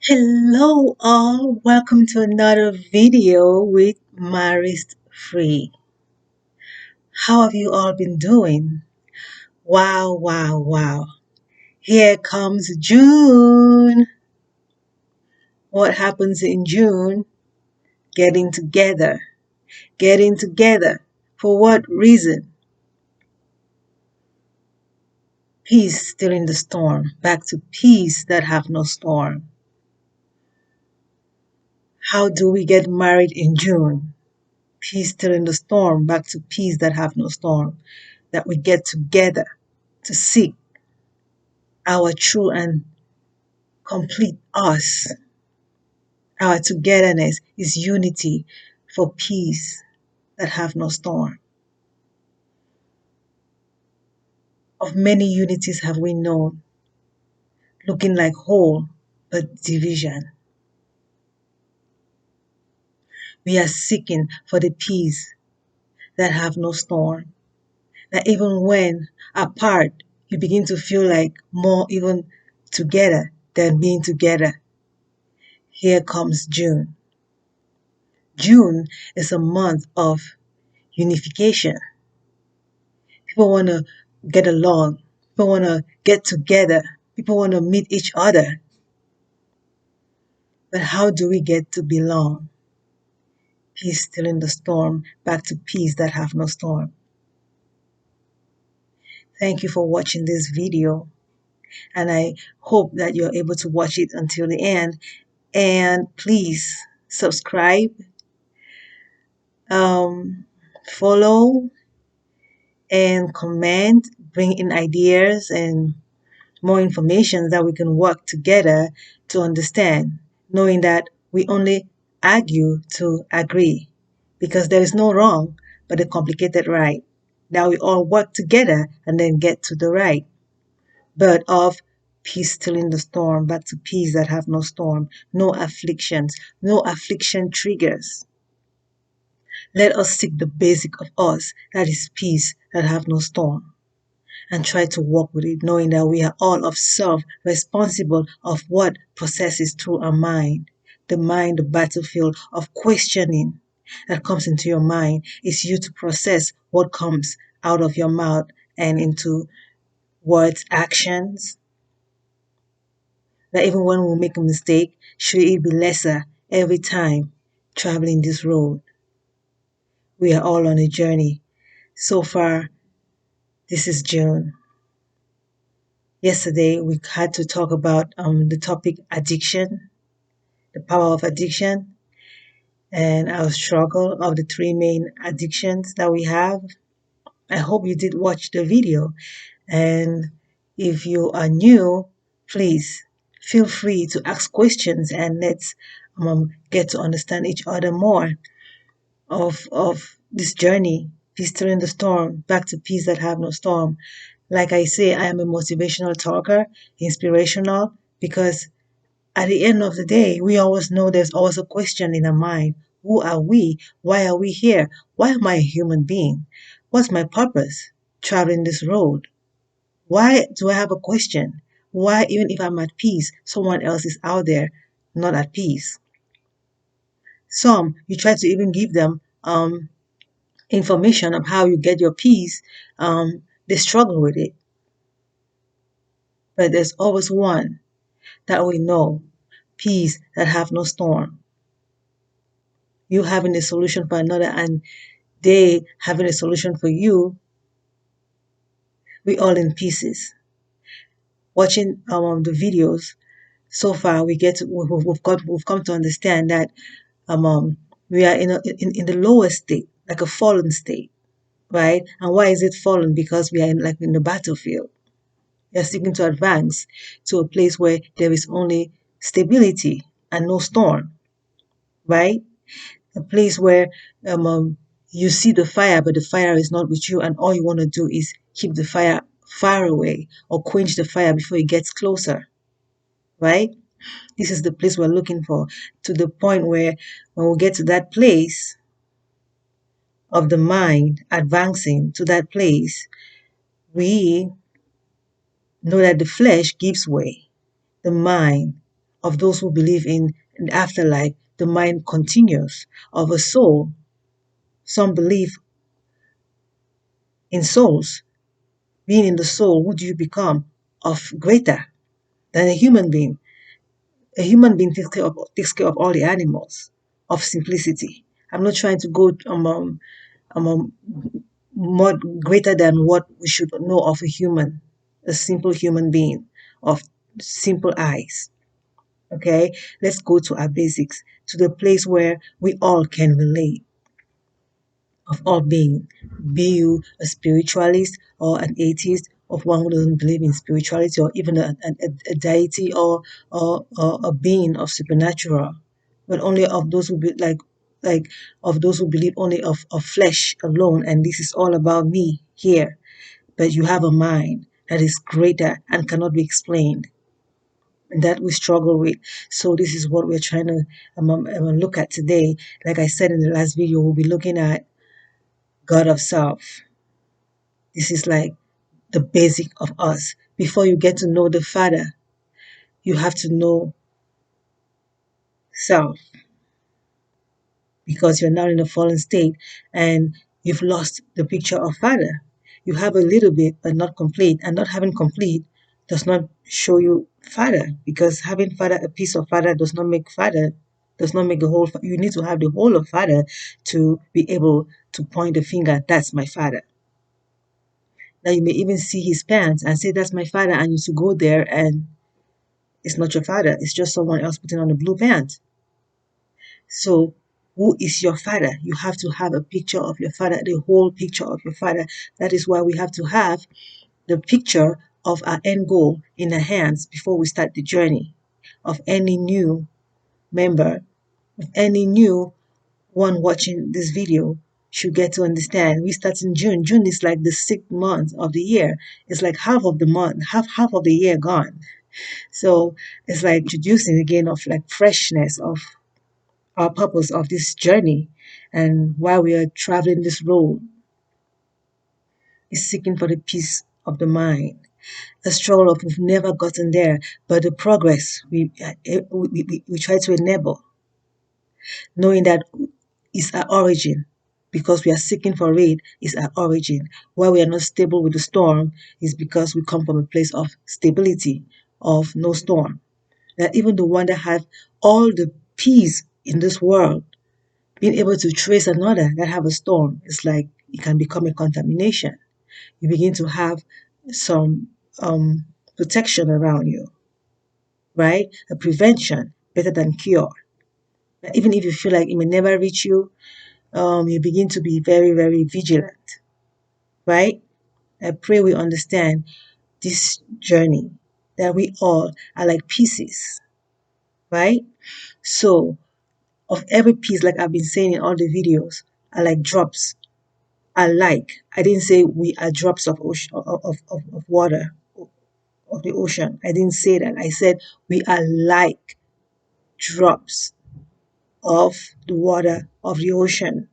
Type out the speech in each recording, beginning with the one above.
Hello all, welcome to another video with Marist Free. How have you all been doing? Wow, wow, wow. Here comes June. What happens in June? Getting together. Getting together. For what reason? Peace still in the storm. Back to peace that have no storm. How do we get married in June? Peace still in the storm. Back to peace that have no storm. That we get together to seek our true and complete us. Our togetherness is unity for peace that have no storm. Of many unities have we known, looking like whole, but division. We are seeking for the peace that have no storm. That even when apart, you begin to feel like more even together than being together. Here comes June. June is a month of unification. People want to get along. People want to get together. People want to meet each other. But how do we get to belong? Peace still in the storm, back to peace that have no storm. Thank you for watching this video. And I hope that you're able to watch it until the end. And please subscribe, follow, and comment. Bring in ideas and more information that we can work together to understand, knowing that we only argue to agree because there is no wrong but a complicated right. Now we all work together and then get to the right. But of peace still in the storm, back to peace that have no storm, no afflictions, no affliction triggers. Let us seek the basic of us, that is peace that have no storm, and try to walk with it, knowing that we are all of self responsible of what processes through our mind. The mind, the battlefield of questioning that comes into your mind is you to process what comes out of your mouth and into words, actions. That even when we make a mistake, should it be lesser every time traveling this road? We are all on a journey. So far, this is June. Yesterday, we had to talk about the topic addiction, the power of addiction, and our struggle of the three main addictions that we have. I hope you did watch the video. And if you are new, please feel free to ask questions and let's get to understand each other more of this journey. Peace during the storm, back to peace that have no storm. Like I say, I am a motivational talker, inspirational, because at the end of the day, we always know there's always a question in our mind. Who are we? Why are we here? Why am I a human being? What's my purpose traveling this road? Why do I have a question? Why, even if I'm at peace, someone else is out there not at peace? Some, you try to even give them information of how you get your peace. They struggle with it. But there's always one that we know, peace that have no storm. You having a solution for another and they having a solution for you, we all in pieces. Watching the videos so far, we've come to understand that we are in the lowest state, like a fallen state, right? And why is it fallen? Because we are in the battlefield. We are seeking to advance to a place where there is only stability and no storm, right? A place where you see the fire, but the fire is not with you, and all you want to do is keep the fire far away or quench the fire before it gets closer, right? This is the place we're looking for, to the point where when we get to that place of the mind, advancing to that place, we know that the flesh gives way, the mind of those who believe in the afterlife, the mind continues. Of a soul, some believe in souls. Being in the soul, who do you become? Of greater than a human being. A human being takes care of all the animals, of simplicity. I'm not trying to go more greater than what we should know of a human, a simple human being of simple eyes. Okay, let's go to our basics, to the place where we all can relate, of all being, be you a spiritualist or an atheist, of one who doesn't believe in spirituality, or even a deity, or a being of supernatural, but only of those who be like of those who believe only of flesh alone, and this is all about me here. But you have a mind that is greater and cannot be explained, and that we struggle with. So this is what we're trying to look at today. Like I said in the last video, we'll be looking at God of self. This is like the basic of us. Before you get to know the Father, you have to know self, because you're now in a fallen state and you've lost the picture of Father. You have a little bit, but not complete. And not having complete does not show you Father, because having Father, a piece of Father, does not make Father, does not make the whole. You need to have the whole of Father to be able to point the finger, that's my Father. Now you may even see his pants and say, that's my Father, and you to go there and it's not your Father, it's just someone else putting on a blue pants. So who is your Father? You have to have a picture of your Father, the whole picture of your Father. That is why we have to have the picture of our end goal in our hands before we start the journey of any new member, of any new one watching this video should get to understand. We start in June. June is like the 6th month of the year. It's like half of the month, half of the year gone. So it's like introducing again of like freshness of our purpose of this journey, and why we are traveling this road is seeking for the peace of the mind. A struggle of we've never gotten there, but the progress we try to enable, knowing that is our origin, because we are seeking for it is our origin. Why we are not stable with the storm is because we come from a place of stability, of no storm. That even the one that have all the peace in this world, being able to trace another that have a storm, it's like it can become a contamination. You begin to have some protection around you, right? A prevention better than cure. Even if you feel like it may never reach you, you begin to be very, very vigilant, right? I pray we understand this journey, that we all are like pieces, right? So, of every piece, like I've been saying in all the videos, are like drops. I didn't say we are drops of ocean, of water, of the ocean. I didn't say that. I said we are like drops of the water of the ocean.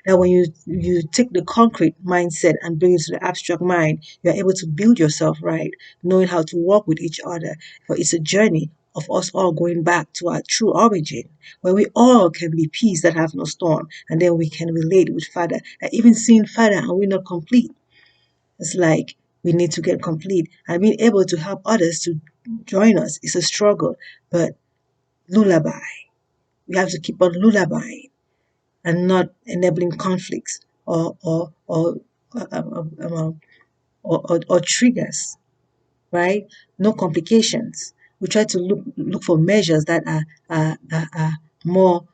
Now, when you take the concrete mindset and bring it to the abstract mind, you're able to build yourself right, knowing how to work with each other. For it's a journey of us all going back to our true origin, where we all can be peace that have no storm, and then we can relate with Father. Like even seeing Father and we're not complete, it's like we need to get complete, and being able to help others to join us is a struggle. But lullaby, we have to keep on lullaby and not enabling conflicts um, um, or triggers, right? No complications. We try to look for measures that are more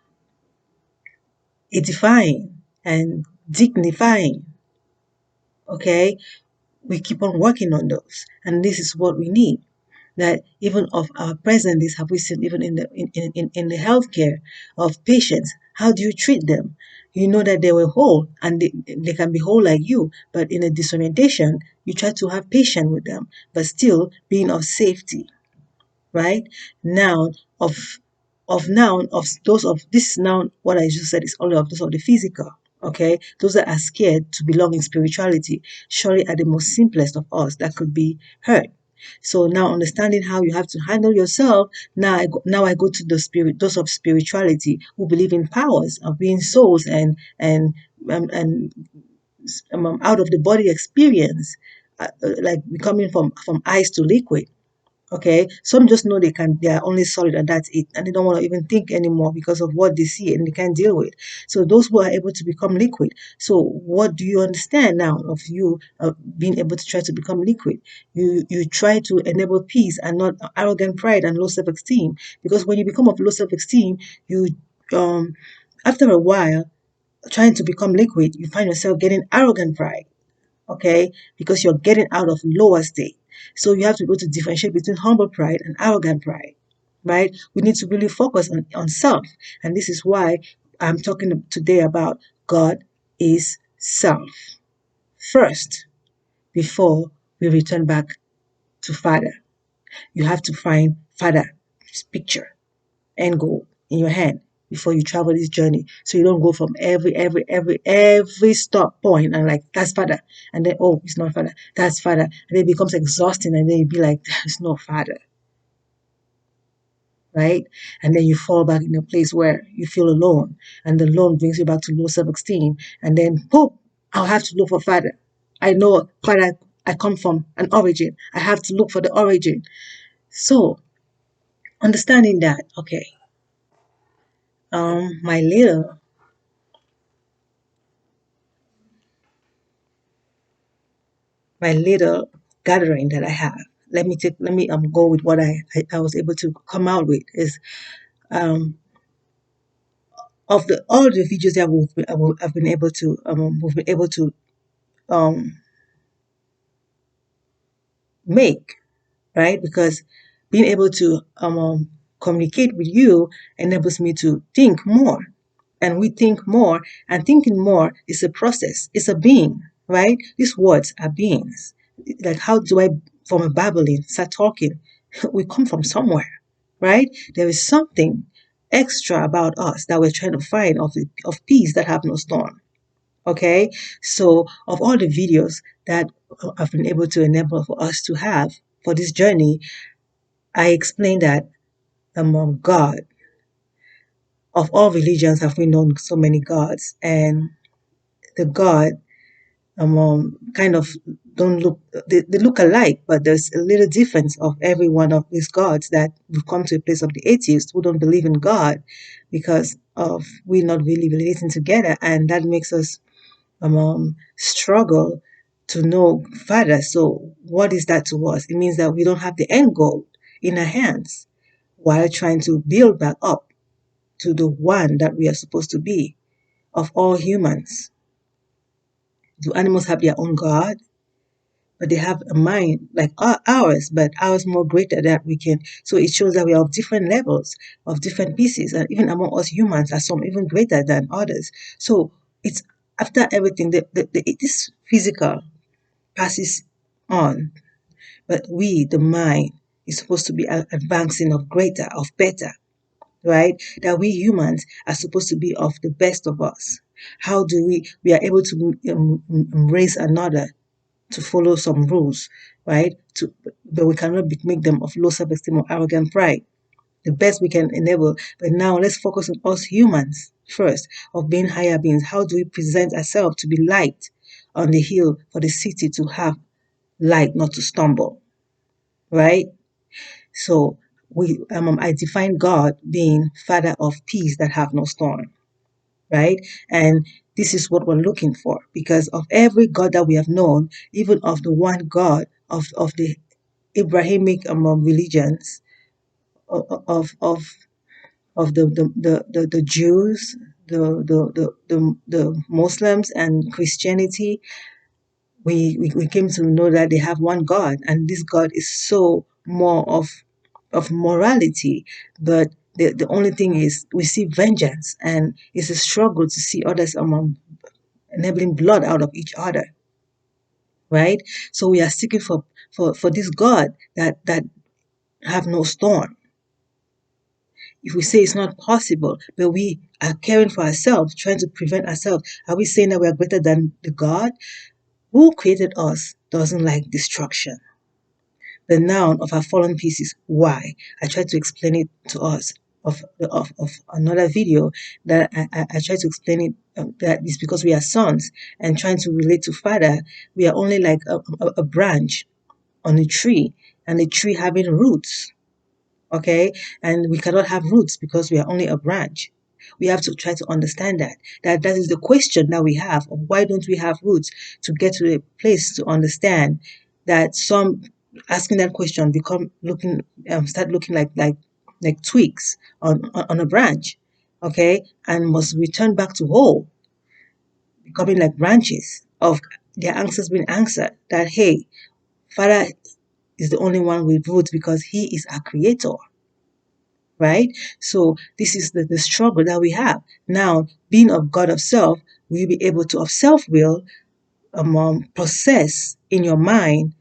edifying and dignifying. Okay, we keep on working on those, and this is what we need. That even of our present days, have we seen even in the healthcare of patients, how do you treat them? You know that they were whole and they can be whole like you, but in a disorientation, you try to have patience with them, but still being of safety, right? Now of noun of those of this noun, what I just said is only of those of the physical. Okay, those that are scared to belong in spirituality surely are the most simplest of us that could be hurt. So now understanding how you have to handle yourself, now I go to the spirit, those of spirituality who believe in powers of being souls and out of the body experience, like becoming from ice to liquid. Okay, some just know they are only solid and that's it, and they don't want to even think anymore because of what they see and they can't deal with. So those who are able to become liquid. So what do you understand now of you being able to try to become liquid? You try to enable peace and not arrogant pride and low self-esteem, because when you become of low self-esteem, you um after a while trying to become liquid, you find yourself getting arrogant pride, okay, because you're getting out of lower state. So you have to go to differentiate between humble pride and arrogant pride, right? We need to really focus on self. And this is why I'm talking today about God is self first before we return back to Father. You have to find Father's picture, end goal in your hand before you travel this journey. So you don't go from every stop point and like, that's Father. And then, oh, it's not Father. That's Father. And then it becomes exhausting. And then you be like, there's no Father. Right? And then you fall back in a place where you feel alone. And the alone brings you back to low self-esteem. And then, boom, I'll have to look for Father. I know Father, I come from an origin. I have to look for the origin. So understanding that, okay, um, my little my little gathering that I have. Let me go with what I was able to come out with is um of the all the videos that I've been able to we've been able to um make, right? Because being able to communicate with you enables me to think more. And we think more, and thinking more is a process, it's a being, right? These words are beings. Like, how do I, from a babbling, start talking? We come from somewhere, right? There is something extra about us that we're trying to find of peace that have no storm. Okay, so of all the videos that I've been able to enable for us to have for this journey, I explained that God, of all religions, have we known so many gods, and the God kind of don't look, they look alike, but there's a little difference of every one of these gods that we've come to a place of the atheists who don't believe in God because of we not really relating together, and that makes us struggle to know Father. So what is that to us? It means that we don't have the end goal in our hands while trying to build back up to the one that we are supposed to be of all humans. Do animals have their own God? But they have a mind like ours, but ours more greater that we can. So it shows that we are of different levels, of different pieces, and even among us humans are some even greater than others. So it's after everything, this physical passes on, but we, the mind, is supposed to be advancing of greater, of better, right? That we humans are supposed to be of the best of us. How do we are able to raise another to follow some rules, right? But we cannot make them of low self-esteem or arrogant pride. The best we can enable. But now let's focus on us humans first, of being higher beings. How do we present ourselves to be light on the hill for the city to have light, not to stumble, right? So I define God being Father of peace that have no storm, right? And this is what we're looking for because of every God that we have known, even of the one God of the Abrahamic religions, of the Jews, the Muslims and Christianity, we came to know that they have one God, and this God is so more of morality, but the only thing is we see vengeance, and it's a struggle to see others enabling blood out of each other, right? So we are seeking for this God that have no storm. If we say it's not possible, but we are caring for ourselves, trying to prevent ourselves, are we saying that we are greater than the God who created us? Doesn't like destruction. the noun of our fallen pieces. Why? I tried to explain it to us of another video that I tried to explain it, that it's because we are sons, and trying to relate to father, we are only like a branch on a tree, and the tree having roots. Okay, and we cannot have roots because we are only a branch. We have to try to understand that is the question that we have, of why don't we have roots, to get to a place to understand that some asking that question become looking start looking like twigs on a branch. Okay, and must return back to whole, becoming like branches of their answers being answered, that hey, father is the only one with roots because he is our creator, right? So this is the struggle that we have. Now, being of God of self, will you be able to, of self-will, process in your mind,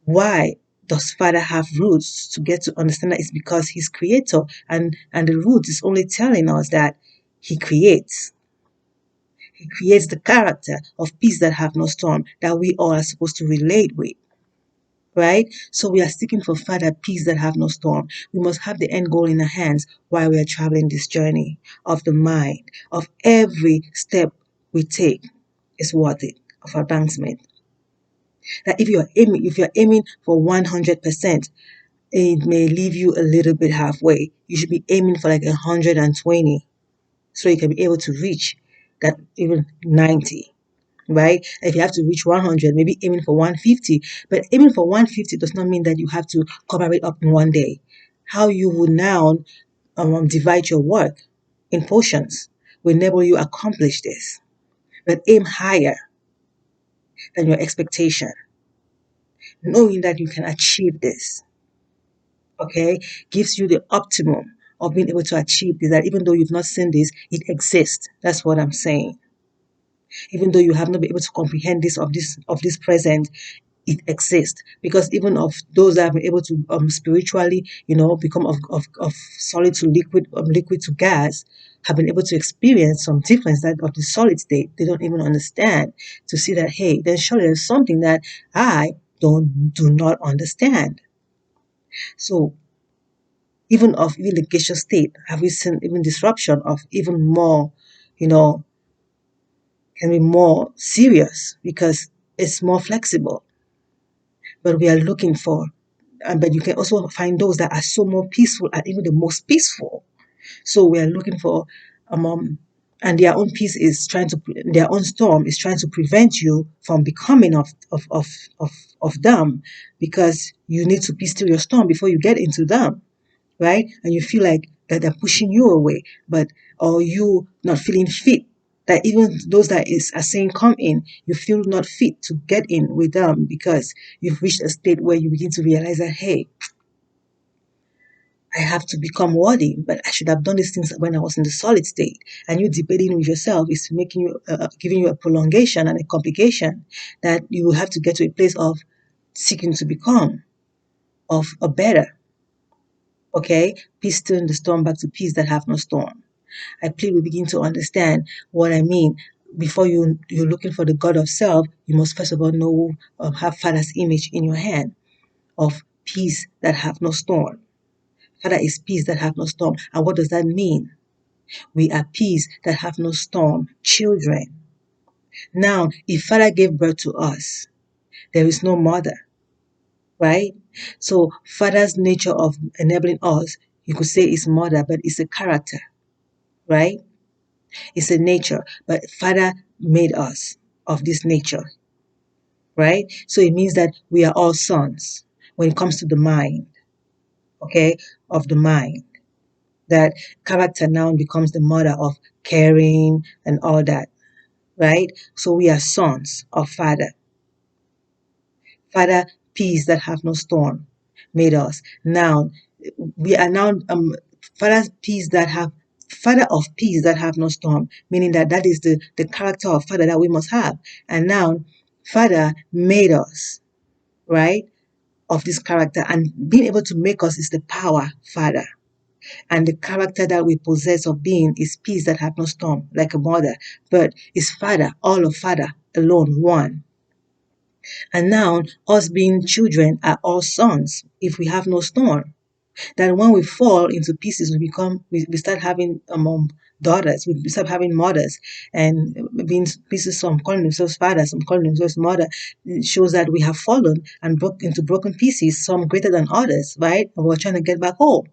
why does father have roots, to get to understand that it's because he's creator, and the root is only telling us that he creates. He creates the character of peace that have no storm that we all are supposed to relate with. Right? So we are seeking for Father peace that have no storm. We must have the end goal in our hands while we are traveling this journey of the mind, of every step we take is worth it, of advancement. That if you're aiming for 100%, it may leave you a little bit halfway. You should be aiming for like 120, so you can be able to reach that even 90. Right? If you have to reach 100, maybe aiming for 150. But aiming for 150 does not mean that you have to cover it up in one day. How you will now divide your work in portions will enable you accomplish this. But aim higher than your expectation, knowing that you can achieve this. Okay? Gives you the optimum of being able to achieve this, that even though you've not seen this, it exists. That's what I'm saying. Even though you have not been able to comprehend this present, it exists, because even of those that have been able to spiritually, become of solid to liquid, liquid to gas, have been able to experience some difference that of the solid state they don't even understand, to see that hey, then surely there's something that I do not understand. So even the gaseous state, have we seen even disruption of even more, you know can be more serious because it's more flexible. But we are looking for, but you can also find those that are so more peaceful and even the most peaceful. So we are looking for, and their own peace is trying to, their own storm is trying to prevent you from becoming of them, because you need to be still your storm before you get into them, right? And you feel like that they're pushing you away, but or you not feeling fit. That even those that are saying come in, you feel not fit to get in with them because you've reached a state where you begin to realize that hey, I have to become worthy, but I should have done these things when I was in the solid state. And you debating with yourself is making you, giving you a prolongation and a complication that you will have to get to a place of seeking to become of a better. Okay, peace turn the storm back to peace that have no storm. I pray we begin to understand what I mean. Before you're looking for the God of self, you must first of all know, have Father's image in your hand, of peace that have no storm. Father is peace that have no storm. And what does that mean? We are peace that have no storm, children. Now, if Father gave birth to us, there is no mother, right? So Father's nature of enabling us, you could say is mother, but it's a character, right? It's a nature, but Father made us of this nature, right? So it means that we are all sons when it comes to the mind, okay, of the mind. That character now becomes the mother of caring and all that, right? So we are sons of Father. Father, peace that have no storm, made us. Now, we are now Father's peace that have Father of peace that have no storm, meaning that is the character of Father that we must have. And now, Father made us, right, of this character, and being able to make us is the power, Father. And the character that we possess of being is peace that have no storm, like a mother, but is Father, all of Father, alone, one. And now, us being children are all sons if we have no storm. That when we fall into pieces, we start having daughters, we start having mothers, and being pieces, some calling themselves fathers, some calling themselves mother. It shows that we have fallen and broke into broken pieces, some greater than others, right? And we're trying to get back home.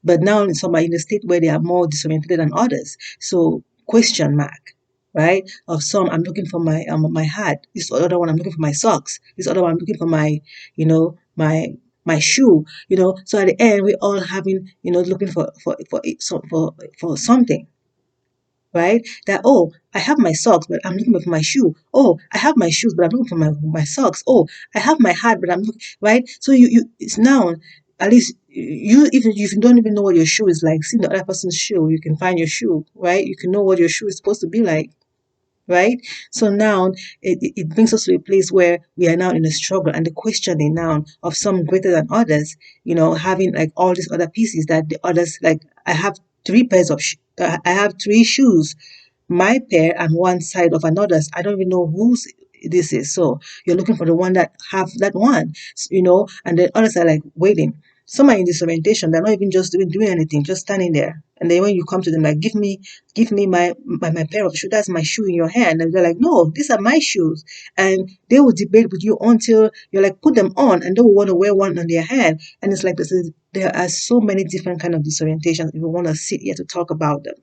But now some are in a state where they are more disoriented than others. So question mark, right? Of some, I'm looking for my hat. This other one, I'm looking for my socks. This other one, I'm looking for my, my shoe. So at the end, we're all having, looking for something, right? That, oh, I have my socks, but I'm looking for my shoe. Oh, I have my shoes, but I'm looking for my socks. Oh, I have my hat, but I'm looking, right? So it's now, at least you, even if you don't even know what your shoe is like, see the other person's shoe, you can find your shoe, right? You can know what your shoe is supposed to be like, right? So now it brings us to a place where we are now in a struggle and the questioning now of some greater than others, having like all these other pieces that the others, like I have three pairs of, I have three shoes, my pair and one side of another's. I don't even know whose this is. So you're looking for the one that have that one, and the others are like waiting. Some are in disorientation. They're not even just doing anything, just standing there. And then when you come to them, like, give me my pair of shoes. That's my shoe in your hand. And they're like, no, these are my shoes. And they will debate with you until you're like, put them on, and they will want to wear one on their hand. And it's like there are so many different kind of disorientations if we want to sit here to talk about them,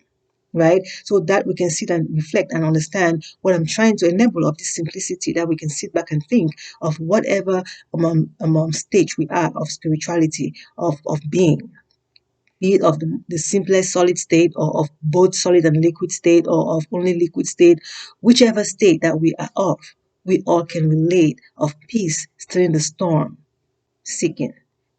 right? So that we can sit and reflect and understand what I'm trying to enable of this simplicity, that we can sit back and think of whatever stage we are of spirituality, of being, be it of the simplest solid state, or of both solid and liquid state, or of only liquid state, whichever state that we are of, we all can relate of peace still in the storm, seeking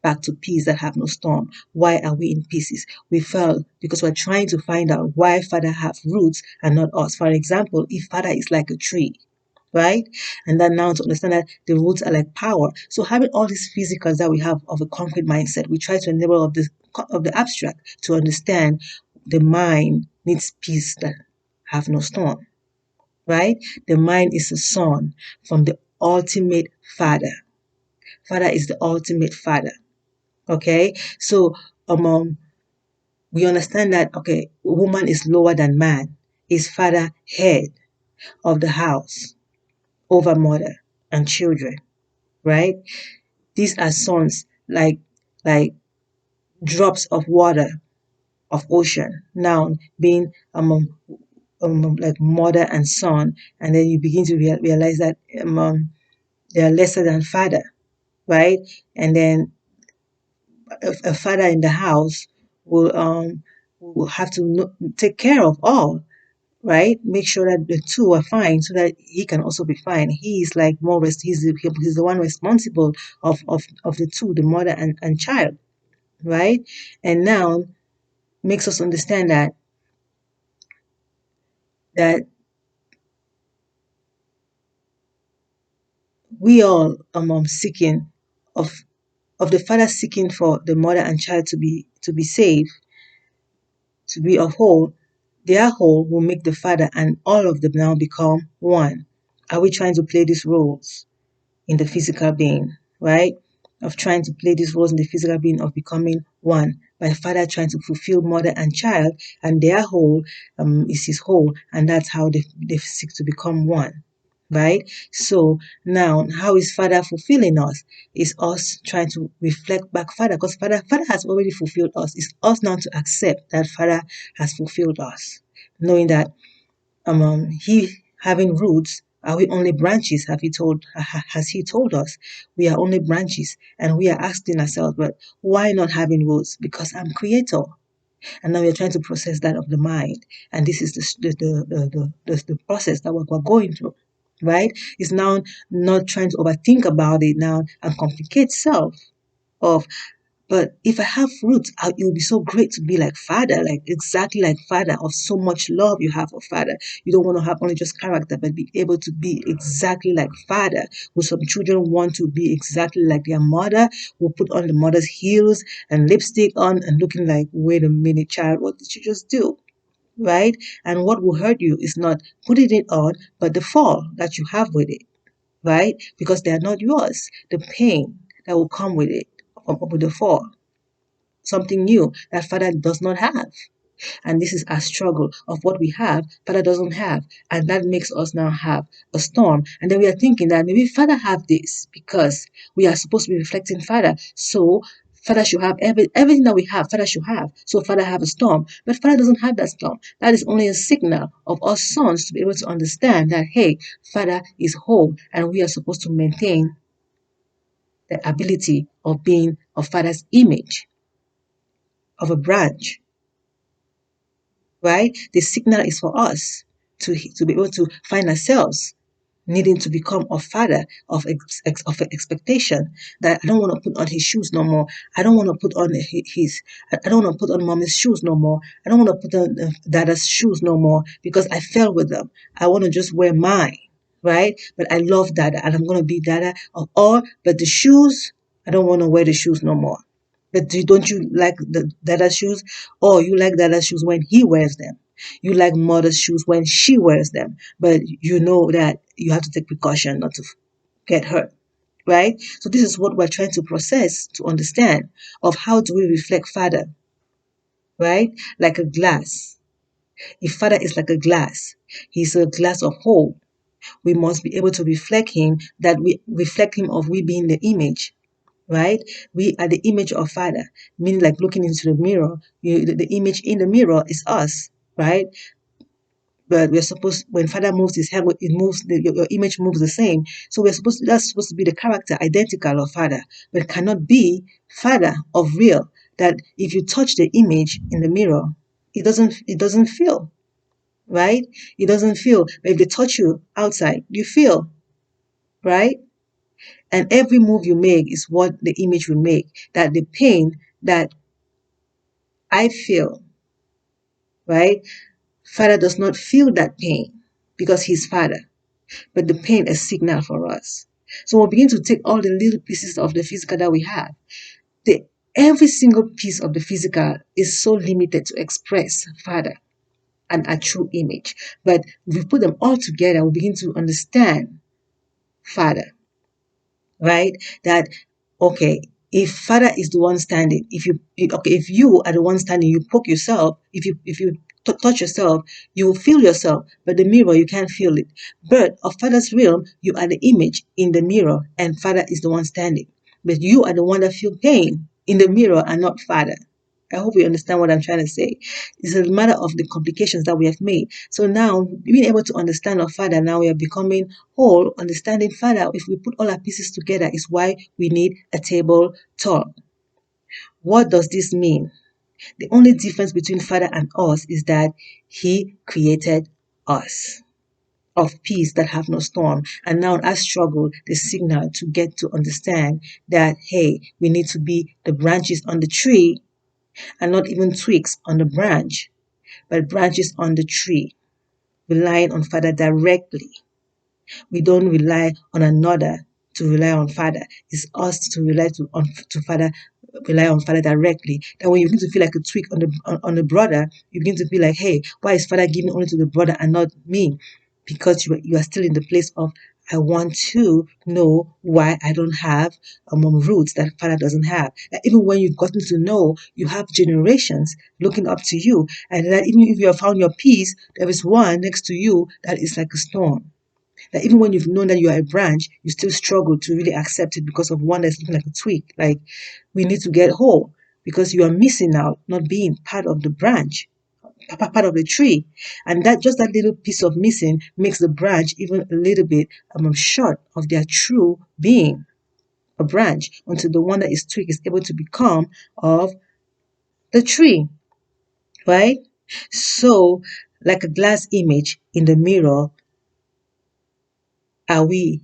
back to peace that have no storm. Why are we in pieces? We fell because we're trying to find out why Father have roots and not us. For example, if Father is like a tree, right? And then now to understand that the roots are like power. So having all these physicals that we have of a concrete mindset, we try to enable of the abstract to understand the mind needs peace that have no storm, right? The mind is a son from the ultimate Father. Father is the ultimate Father. Okay, so we understand that, okay, woman is lower than man, is father head of the house over mother and children, right? These are sons like drops of water of ocean, now being like mother and son, and then you begin to realize that they are lesser than father, right? And then a father in the house will have to take care of all, right? Make sure that the two are fine so that he can also be fine. He is like he's the one responsible of the two, the mother and child, right? And now makes us understand that we all seeking of the father seeking for the mother and child to be saved, to be of whole. Their whole will make the father and all of them now become one. Are we trying to play these roles in the physical being, right? Of trying to play these roles in the physical being of becoming one. By the father trying to fulfill mother and child, and their whole is his whole, and that's how they seek to become one, right? So now, how is Father fulfilling us? Is us trying to reflect back Father, because Father has already fulfilled us. It's us now to accept that Father has fulfilled us, knowing that he having roots. Are we only branches? Has he told us we are only branches? And we are asking ourselves, but why not having roots? Because I'm creator. And now we're trying to process that of the mind. And this is the process that we're going through, right? It's now not trying to overthink about it now and complicate self of, but if I have roots, it will be so great to be like Father, like exactly like Father, of so much love you have for Father. You don't want to have only just character, but be able to be exactly like Father. Who some children want to be exactly like their mother, who put on the mother's heels and lipstick on and looking like, wait a minute, child, what did you just do? Right? And what will hurt you is not putting it on, but the fall that you have with it. right? Because they are not yours. The pain that will come with it, with the fall, something new that Father does not have. And this is a struggle of what we have, Father doesn't have. And that makes us now have a storm. And then we are thinking that maybe Father have this because we are supposed to be reflecting Father. So Father should have everything that we have, Father should have. So Father have a storm. But Father doesn't have that storm. That is only a signal of us sons to be able to understand that, hey, Father is whole and we are supposed to maintain the ability of being of Father's image, of a branch, right? The signal is for us to be able to find ourselves needing to become a father of expectation, that I don't want to put on his shoes no more. I don't want to put on his I don't want to put on mommy's shoes no more. I don't want to put on dada's shoes no more because I fell with them. I want to just wear mine, right? But I love dada and I'm going to be dada of all, but the shoes, I don't want to wear the shoes no more. But don't you like the dada's shoes? Or you like dada's shoes when he wears them? You like mother's shoes when she wears them, but you know that you have to take precaution not to get hurt, right? So this is what we're trying to process, to understand of how do we reflect Father, right? Like a glass. If Father is like a glass, he's a glass of whole. We must be able to reflect him, that we reflect him of we being the image, right? We are the image of Father, meaning like looking into the mirror. The image in the mirror is us, right? But we're supposed, when Father moves his hand, it moves, your image moves the same. So that's supposed to be the character identical of Father, but it cannot be Father of real. That if you touch the image in the mirror, it doesn't feel, right? It doesn't feel. But if they touch you outside, you feel, right? And every move you make is what the image will make. That the pain that I feel, right? Father does not feel that pain because he's Father. But the pain is signal for us. So we'll begin to take all the little pieces of the physical that we have. Every single piece of the physical is so limited to express Father and a true image. But if we put them all together, we begin to understand Father, right? That, okay, if Father is the one standing, if you are the one standing, you poke yourself, if you touch yourself, you will feel yourself, but the mirror, you can't feel it. But of Father's realm, you are the image in the mirror, and Father is the one standing. But you are the one that feel pain in the mirror and not Father. I hope you understand what I'm trying to say. It's a matter of the complications that we have made. So now, being able to understand our Father, now we are becoming whole. Understanding Father, if we put all our pieces together, is why we need a table talk. What does this mean? The only difference between Father and us is that He created us of peace that have no storm. And now I struggle the signal to get to understand that, hey, we need to be the branches on the tree and not even twigs on the branch, but branches on the tree, relying on Father directly. We don't rely on another to rely on Father. It's us to rely to Father, rely on Father directly. Then when you begin to feel like a twig on the brother, you begin to be like, hey, why is Father giving only to the brother and not me? Because you are still in the place of, I want to know why I don't have roots that Father doesn't have. That even when you've gotten to know, you have generations looking up to you, and that even if you have found your peace, there is one next to you that is like a storm. That even when you've known that you are a branch, you still struggle to really accept it because of one that's looking like a twig. Like, we need to get whole because you are missing out, not being part of the branch, part of the tree. And that just that little piece of missing makes the branch even a little bit short of their true being, a branch, until the one that is twig is able to become of the tree, right? So, like a glass image in the mirror, are we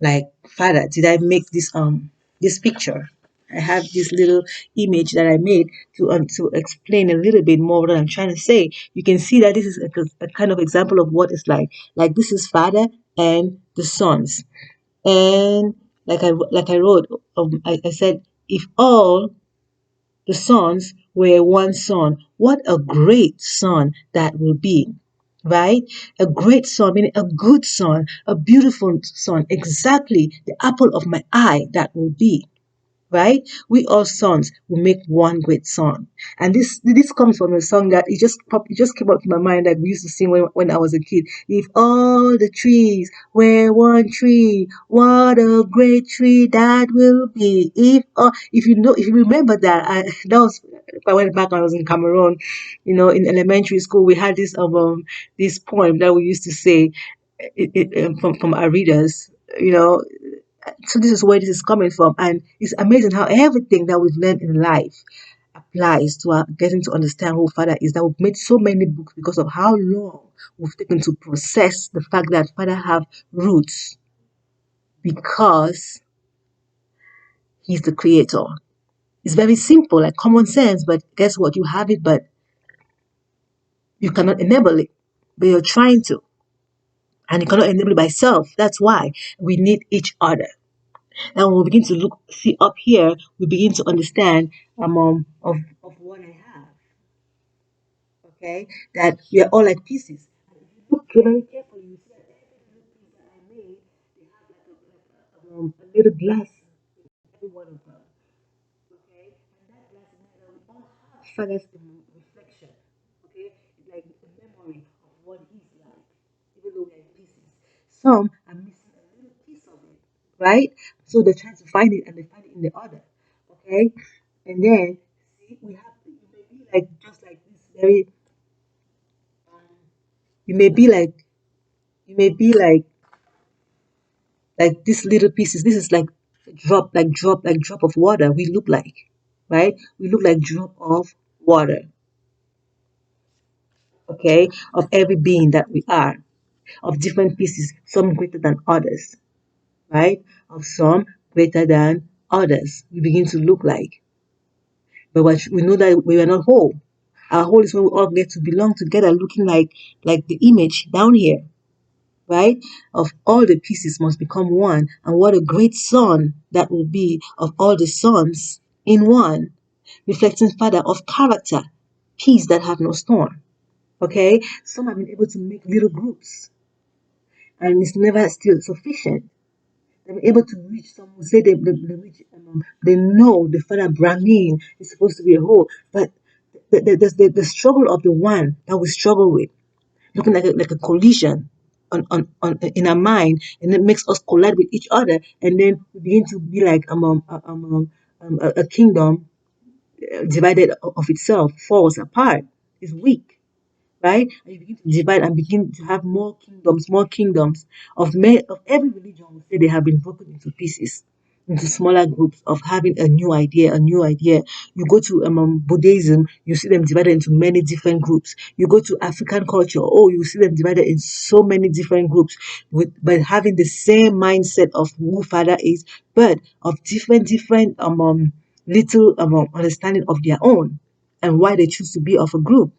like, Father, did I make this picture? I have this little image that I made to explain a little bit more what I'm trying to say. You can see that this is a kind of example of what it's like. Like, this is Father and the sons, and like I wrote, I said, if all the sons were one son, what a great son that will be. right? A great son, meaning a good son, a beautiful son, exactly the apple of my eye that will be. Right? We all sons will make one great song. And this comes from a song that it just came up to my mind that we used to sing when I was a kid. If all the trees were one tree, what a great tree that will be. If you remember that, that was if I went back when I was in Cameroon, in elementary school, we had this poem that we used to say from our readers, you know, so this is where this is coming from, and it's amazing how everything that we've learned in life applies to our getting to understand who Father is. That we've made so many books because of how long we've taken to process the fact that Father have roots because He's the Creator. It's very simple, like common sense, but guess what? You have it, but you cannot enable it. But you're trying to, and you cannot enable it by self. That's why we need each other. And when we begin to see up here, we begin to understand of what I have, okay? That we are all like pieces. And if you look very carefully, you see that every little piece that I made, they have a little glass in every one of them, okay? And that glass in there, we all have Father's reflection, okay? Like a memory of what He's like, even though we are in pieces. Some are missing a little piece of it, right? So they're trying to find it and they find it in the other. Okay? And then see we have you may be like just like this very you may be like these little pieces. This is like drop of water we look like, right? We look like drop of water, okay, of every being that we are, of different pieces, some greater than others, right? Of some greater than others. We begin to look like. But we know that we are not whole. Our whole is when we all get to belong together, looking like the image down here, right? Of all the pieces must become one. And what a great son that will be of all the sons in one, reflecting Father of character, peace that have no storm. Okay? Some have been able to make little groups, and it's never still sufficient. They're able to reach some who say they reach, they know the Father Brahmin is supposed to be a whole, but the struggle of the one that we struggle with, looking like a collision in our mind, and it makes us collide with each other, and then we begin to be like a kingdom divided of itself falls apart, is weak, right? And you begin to divide and begin to have more kingdoms of every religion will say they have been broken into pieces, into smaller groups of having a new idea, a new idea. You go to Buddhism, you see them divided into many different groups. You go to African culture, oh, you see them divided in so many different groups, but having the same mindset of who Father is, but of different little understanding of their own and why they choose to be of a group.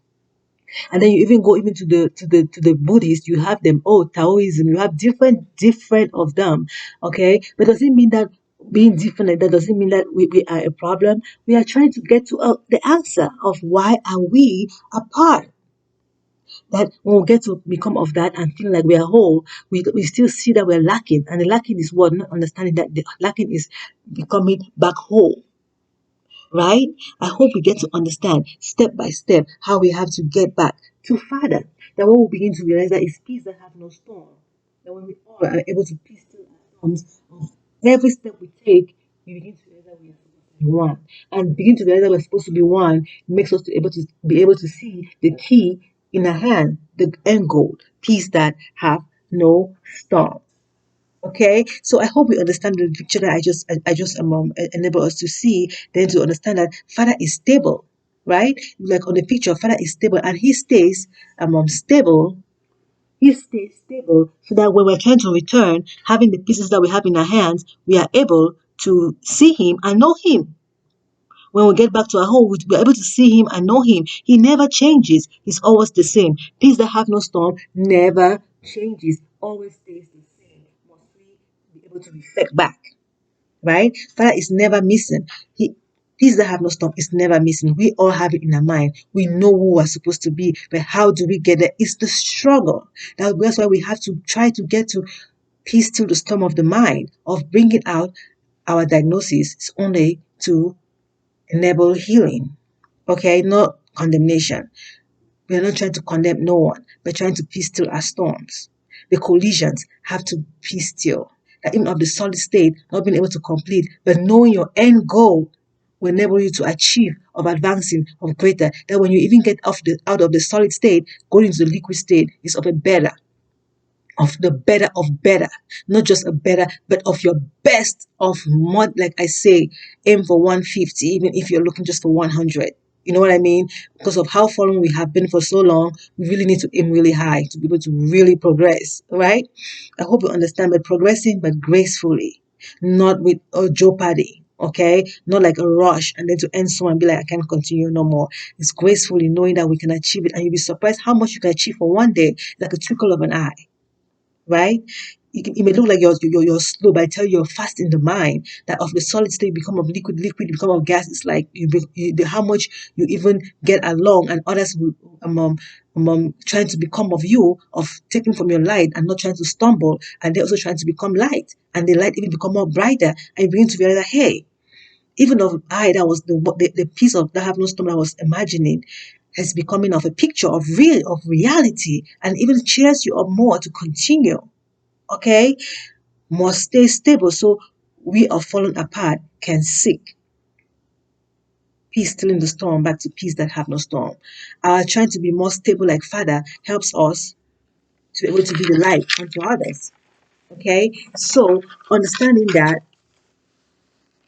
And then you even go even to the Buddhists, you have them, oh, Taoism, you have different of them, okay? But does it mean that being different like that doesn't mean that we are a problem? We are trying to get to the answer of why are we apart. That when we get to become of that and feel like we are whole, we still see that we're lacking. And the lacking is what? Not understanding that the lacking is becoming back whole, right? I hope we get to understand step by step how we have to get back to Father. That when we begin to realize that it's peace that have no storm. That when we all are able to peace still our storms, of every step we take, we begin to realize that we are supposed to be one. And begin to realize that we're supposed to be one makes us be able to see the key in our hand, the end goal, peace that have no storm. Okay, so I hope we understand the picture that I just enable us to see, then to understand that Father is stable, right? Like on the picture, Father is stable, and He stays stable. He stays stable, so that when we're trying to return, having the pieces that we have in our hands, we are able to see Him and know Him. When we get back to our home, we're able to see Him and know Him. He never changes. He's always the same. Peace that have no storm never changes. Always stays the same. Must we be able to reflect back, right? Father is never missing. He Peace that have no storm is never missing. We all have it in our mind. We know who we're supposed to be, but how do we get there? It's the struggle. That's why we have to try to get to peace till the storm of the mind, of bringing out our diagnosis is only to enable healing. Okay, not condemnation. We are not trying to condemn no one. We're trying to peace still our storms. The collisions have to peace still. That even of the solid state, not being able to complete, but knowing your end goal will enable you to achieve of advancing of greater. That when you even get out of the solid state, going into the liquid state is of a better, of the better of better, not just a better, but of your best of more. Like I say, aim for 150, even if you're looking just for 100. You know what I mean? Because of how fallen we have been for so long, we really need to aim really high to be able to really progress, right? I hope you understand, but progressing, but gracefully, not with a jeopardy. Okay, not like a rush and then to end someone and be like, I can't continue no more. It's gracefully knowing that we can achieve it, and you'll be surprised how much you can achieve for one day, like a trickle of an eye, right? It may look like you're slow, but I tell you, you're fast in the mind. That of the solid state, you become of liquid, you become of gas. It's like how much you even get along, and others will trying to become of you, of taking from your light and not trying to stumble, and they're also trying to become light, and the light even become more brighter, and you begin to realize that, hey, even of I that was the piece of that have no storm I was imagining has becoming of a picture of reality, and even cheers you up more to continue. Okay, must stay stable so we are falling apart can seek peace still in the storm back to peace that have no storm. Trying to be more stable like Father helps us to be able to be the light unto others. Okay, so understanding that,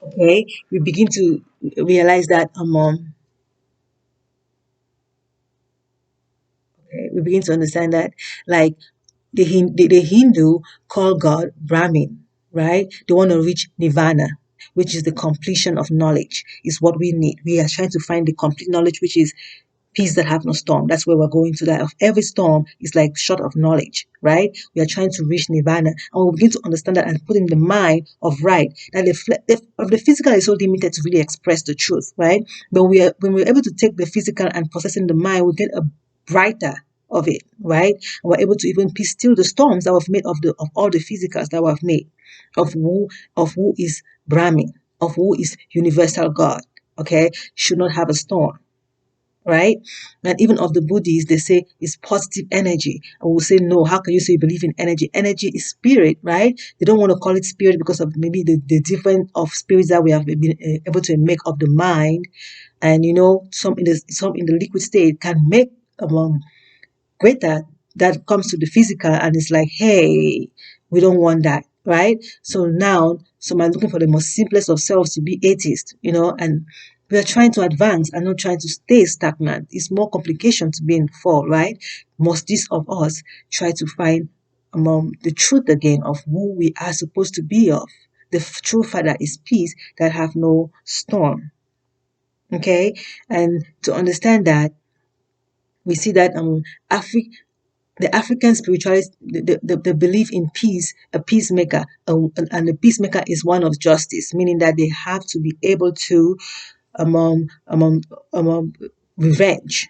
okay, we begin to realize that okay, we begin to understand that, like the Hindu call God Brahmin, right? They want to reach Nirvana, which is the completion of knowledge, is what we need. We are trying to find the complete knowledge, which is peace that have no storm. That's where we're going to. That of every storm is like short of knowledge, right? We are trying to reach Nirvana, and we begin to understand that and put in the mind of right that the physical is so limited to really express the truth, right? But when we're able to take the physical and process in the mind, we get a brighter of it, right? And we're able to even piece still the storms that we've made of all the physicals that we've made, of who is Brahmin, of who is universal God. Okay, should not have a storm, right? And even of the Buddhists, they say it's positive energy. And we'll say, no, how can you say you believe in energy? Energy is spirit, right? They don't want to call it spirit because of maybe the different of spirits that we have been able to make of the mind. And some in the liquid state can make greater that comes to the physical, and it's like, hey, we don't want that, right? So now some are looking for the most simplest of selves to be atheist, and we are trying to advance and not trying to stay stagnant. It's more complication to be in fall, right? Must this of us try to find the truth again of who we are supposed to be of. The true Father is peace that have no storm. Okay, and to understand that, we see that the African spiritualist, the belief in peace, a peacemaker, and the peacemaker is one of justice, meaning that they have to be able to um, revenge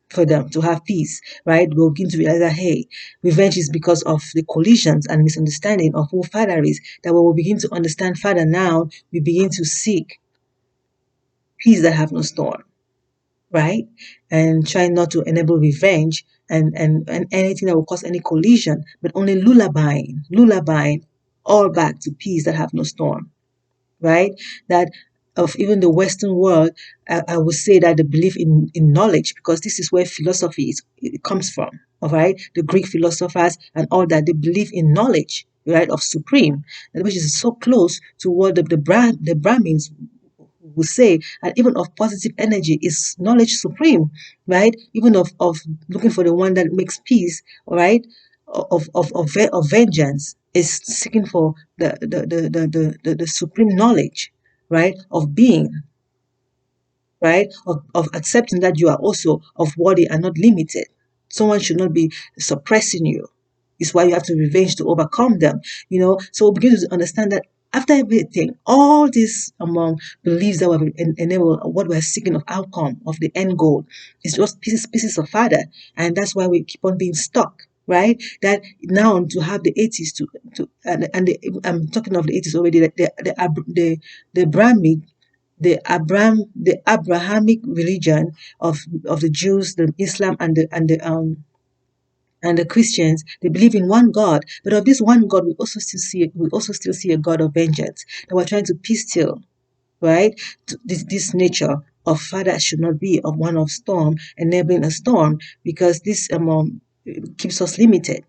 for them to have peace, right? We'll begin to realize that, hey, revenge is because of the collisions and misunderstanding of who Father is. That when we begin to understand Father now, we begin to seek peace that have no storm, right? And try not to enable revenge and anything that will cause any collision, but only lullabying all back to peace that have no storm, right? That of even the Western world, I would say that the belief in knowledge, because this is where philosophy it comes from, all right? The Greek philosophers and all that, they believe in knowledge, right, of supreme, which is so close to what the Brahmins will say, and even of positive energy is knowledge supreme, right? Even of looking for the one that makes peace, all right? Of vengeance is seeking for the supreme knowledge, right? Of being, right? Of accepting that you are also of worthy and not limited. Someone should not be suppressing you. It's why you have to revenge to overcome them. So we begin to understand that After everything, all these beliefs that we enable what we're seeking of outcome of the end goal is just pieces of fodder, and that's why we keep on being stuck. Right? That now to have the 80s I'm talking of the 80s already. The Abrahamic the Abrahamic religion of the Jews, the Islam, and the Christians, they believe in one God. But of this one God, we also still see a God of vengeance that we're trying to piece still, right? This nature of Father should not be of one of storm, enabling a storm, because this keeps us limited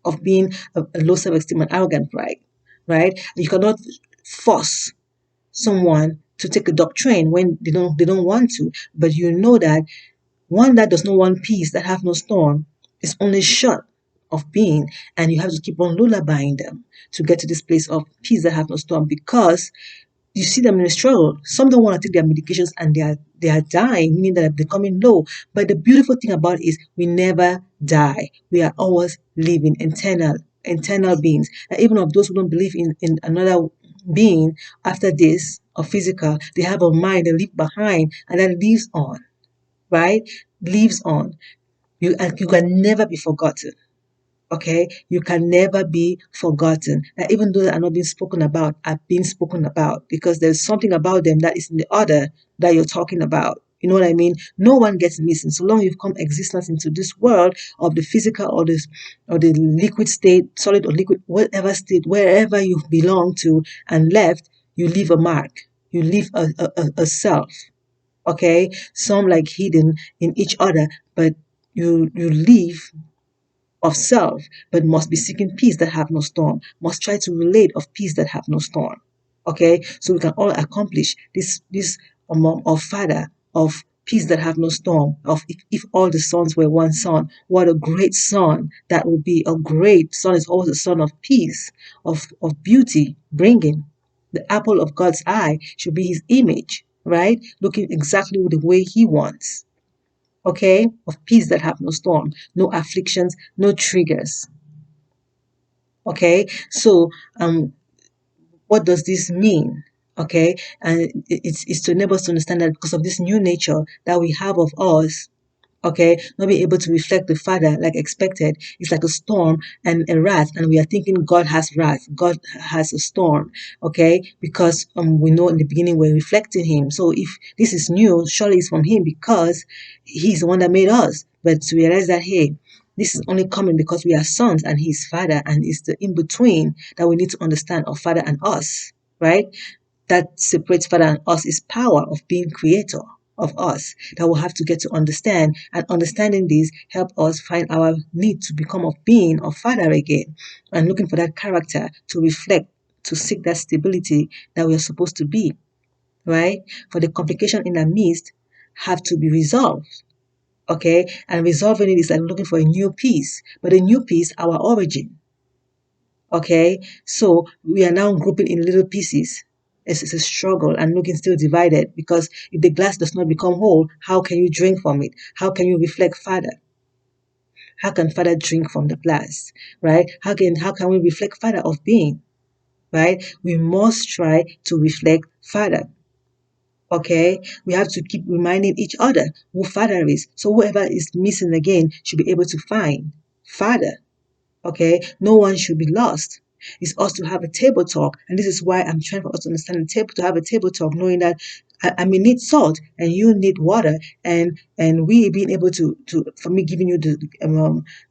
of being a low self-esteem and arrogant pride, right? You cannot force someone to take a doctrine when they don't want to, but you know that one that does not want peace, that have no storm, is only short of being, and you have to keep on lullabying them to get to this place of peace that have no storm, because you see them in a struggle. Some don't want to take their medications and they are dying, meaning that they're becoming low. But the beautiful thing about it is we never die. We are always living eternal beings. And even of those who don't believe in another being after this or physical, they have a mind they leave behind and that lives on, right? Lives on. You can never be forgotten. Okay, you can never be forgotten. And even though they are not being spoken about, are being spoken about, because there's something about them that is in the order that you're talking about. You know what I mean? No one gets missing. So long you've come existence into this world of the physical or the liquid state, solid or liquid, whatever state, wherever you belong to and left, you leave a mark. You leave a self. Okay, some like hidden in each other, but you leave of self, but must be seeking peace that have no storm, must try to relate of peace that have no storm. Okay, so we can all accomplish this of Father of peace that have no storm. Of if all the sons were one son, what a great son that would be! A great son is always a son of peace, of beauty, bringing the apple of God's eye should be His image, right? Looking exactly the way He wants, okay, of peace that have no storm, no afflictions, no triggers. Okay, so what does this mean? Okay, and it's to enable us to understand that because of this new nature that we have of us, okay, not being able to reflect the Father like expected. It's like a storm and a wrath, and we are thinking God has wrath, God has a storm, okay, because we know in the beginning we're reflecting Him. So if this is new, surely it's from Him because He's the one that made us. But to realize that, hey, this is only coming because we are sons and He's Father, and it's the in between that we need to understand of Father and us, right? That separates Father and us is power of being creator of us that we'll have to get to understand, and understanding these help us find our need to become of being of Father again, and looking for that character to reflect, to seek that stability that we are supposed to be, right? For the complication in our midst have to be resolved. Okay, and resolving it is like looking for a new peace, but a new peace, our origin. Okay, so we are now grouping in little pieces. It's a struggle and looking still divided, because if the glass does not become whole, how can you drink from it? How can you reflect Father? How can Father drink from the glass? Right? How can we reflect Father of being? Right? We must try to reflect Father. Okay, we have to keep reminding each other who Father is. So whoever is missing again should be able to find Father. Okay, no one should be lost. It's us to have a table talk, and this is why I'm trying for us to understand the table, to have a table talk, knowing that I may need salt and you need water, and we being able to for me giving you the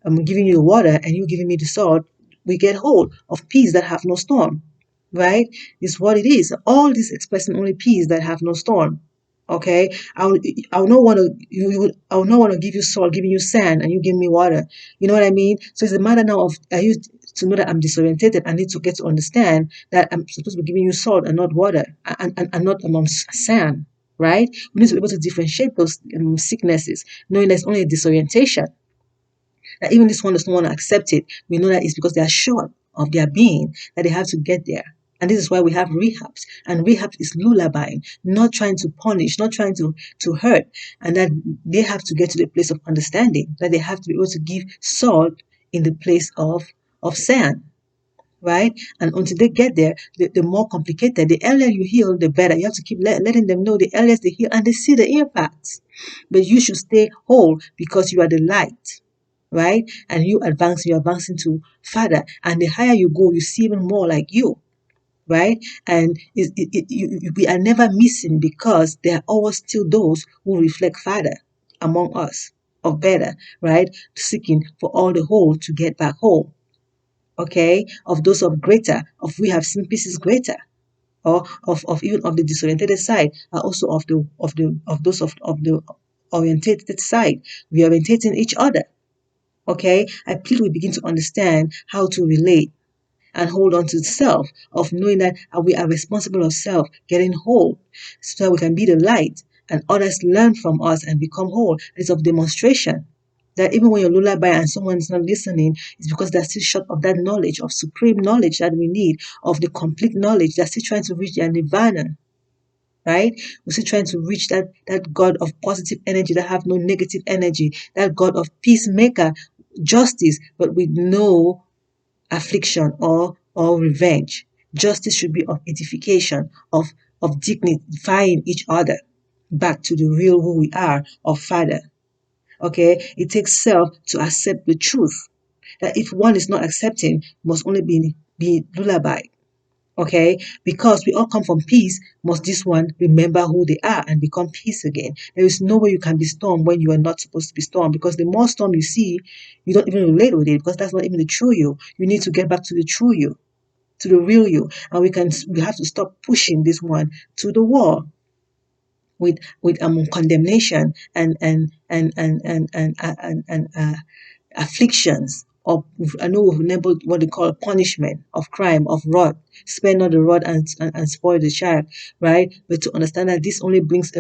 I'm giving you the water and you giving me the salt, we get hold of peace that have no storm, right? Is what it is. All this expressing only peace that have no storm. Okay, I will not want to I will not want to give you salt, giving you sand, and you give me water. You know what I mean? So it's a matter now of I used to know that I'm disorientated. I need to get to understand that I'm supposed to be giving you salt and not water, and not sand. Right? We need to be able to differentiate those sicknesses, knowing there's only a disorientation. That even this one does not want to accept it. We know that it's because they are short of their being that they have to get there. And this is why we have rehabs. And rehab is lullabying, not trying to punish, not trying to hurt. And that they have to get to the place of understanding, that they have to be able to give salt in the place of sand. right? And until they get there, the more complicated. The earlier you heal, the better. You have to keep letting them know the earlier they heal and they see the impacts. But you should stay whole because you are the light, right? And you advancing to Father. And the higher you go, you see even more like you, right? And we are never missing because there are always still those who reflect Father among us of better, right? Seeking for all the whole to get back whole, okay? Of those of greater, of we have seen pieces greater, or of even of the disorientated side, are also of those of the orientated side. We are orientating each other, okay? I plead we begin to understand how to relate and hold on to self, of knowing that we are responsible of self getting whole so that we can be the light and others learn from us and become whole. It's of demonstration that even when you're lullaby and someone is not listening, it's because they're still short of that knowledge, of supreme knowledge that we need, of the complete knowledge. They're still trying to reach their nirvana, right? We're still trying to reach that God of positive energy, that have no negative energy, that God of peacemaker, justice, but with no affliction or revenge. Justice should be of edification, of dignifying each other back to the real who we are of Father. Okay, it takes self to accept the truth that if one is not accepting, must only be lullaby. Okay, because we all come from peace, must this one remember who they are and become peace again. There is no way you can be storm when you are not supposed to be storm, because the more storm you see, you don't even relate with it because that's not even the true you. You need to get back to the true you, to the real you, and we have to stop pushing this one to the wall with condemnation and afflictions. Or I know we've enabled what they call punishment of crime, of rod. Spare not the rod and spoil the child, right? But to understand that this only brings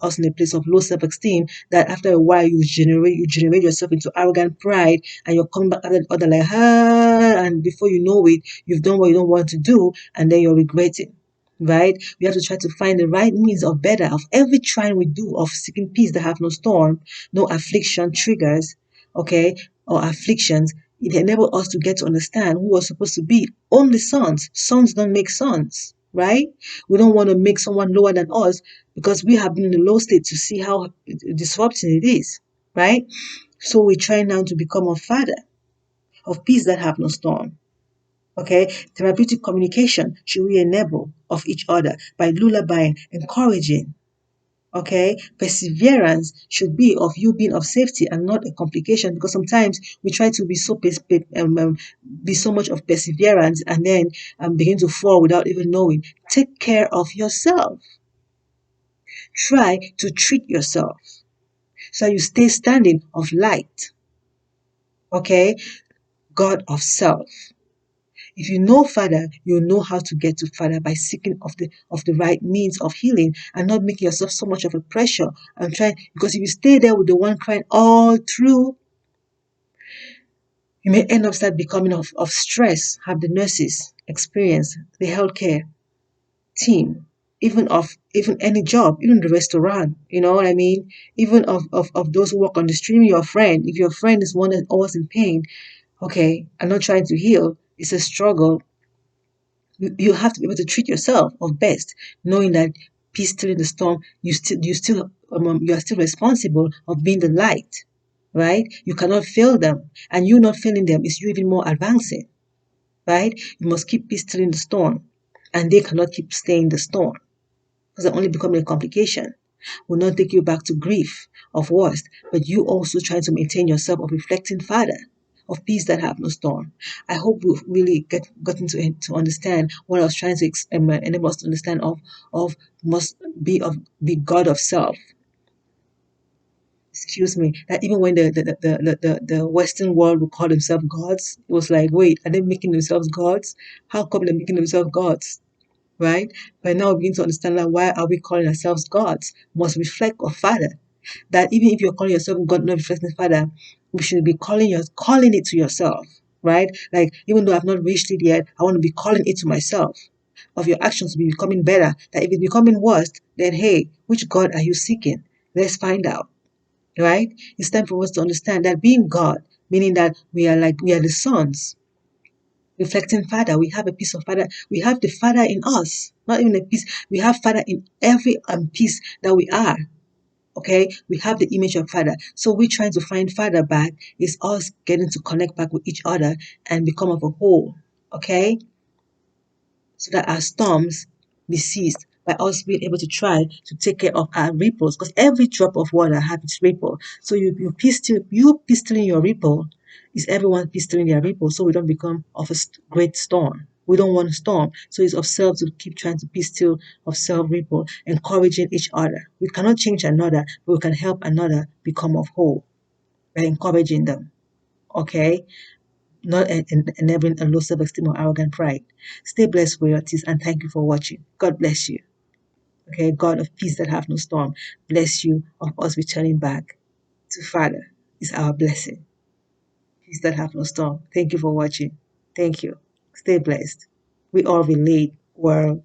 us in a place of low self-esteem, that after a while you generate yourself into arrogant pride, and you're coming back after the other like, and before you know it, you've done what you don't want to do, and then you're regretting. Right? We have to try to find the right means of better, of every trying we do of seeking peace that have no storm, no affliction triggers, okay, or afflictions. It enables us to get to understand who we're supposed to be. Only sons. Sons don't make sons, right? We don't want to make someone lower than us because we have been in the low state to see how disrupting it is, right? So we try now to become a father of peace that have no storm. Okay, therapeutic communication should we enable of each other by lullabying, encouraging. Okay, perseverance should be of you being of safety and not a complication, because sometimes we try to be be so much of perseverance and then begin to fall without even knowing. Take care of yourself. Try to treat yourself so you stay standing of light. Okay, God of self. If you know Father, you know how to get to Father by seeking of the right means of healing and not making yourself so much of a pressure and trying, because if you stay there with the one crying all through, you may end up start becoming of stress, have the nurses experience, the healthcare team, even any job, even the restaurant, you know what I mean? Even of those who work on the stream, your friend. If your friend is one that's always in pain, okay, and not trying to heal, it's a struggle. You have to be able to treat yourself of best, knowing that peace still in the storm. You are still responsible of being the light, right? You cannot fail them, and you not failing them is you even more advancing, right? You must keep peace still in the storm, and they cannot keep staying in the storm because they're only becoming a complication. Will not take you back to grief of worst, but you also trying to maintain yourself of reflecting Father of peace that have no storm. I hope we've really gotten to understand what I was trying to enable us to understand of must be God of self. Excuse me. That even when the Western world would call themselves gods, it was like, wait, are they making themselves gods? How come they're making themselves gods? Right? But now we begin to understand that why are we calling ourselves gods? Must reflect of Father. That even if you're calling yourself God, not reflecting Father, we should be calling it to yourself, right? Like, even though I've not reached it yet, I want to be calling it to myself. Of your actions to be becoming better. That if it's becoming worse, then hey, which God are you seeking? Let's find out. Right? It's time for us to understand that being God, meaning that we are the sons. reflecting Father. We have a piece of Father. We have the Father in us, not even a piece. We have Father in every piece that we are. Okay, we have the image of Father. So we're trying to find Father back. Is us getting to connect back with each other and become of a whole. Okay, so that our storms be ceased by us being able to try to take care of our ripples, because every drop of water has its ripple. So you pistilling your ripple is everyone pistilling their ripple, so we don't become of a great storm. We don't want a storm, so it's of self to keep trying to pistil of self ripple, encouraging each other. We cannot change another, but we can help another become of whole by encouraging them. Okay, not enabling a low self-esteem or arrogant pride. Stay blessed, royalties, and thank you for watching. God bless you. Okay, God of peace that have no storm, bless you of us returning back to Father is our blessing. Peace that have no storm. Thank you for watching. Thank you. Stay blessed. We all relate. World.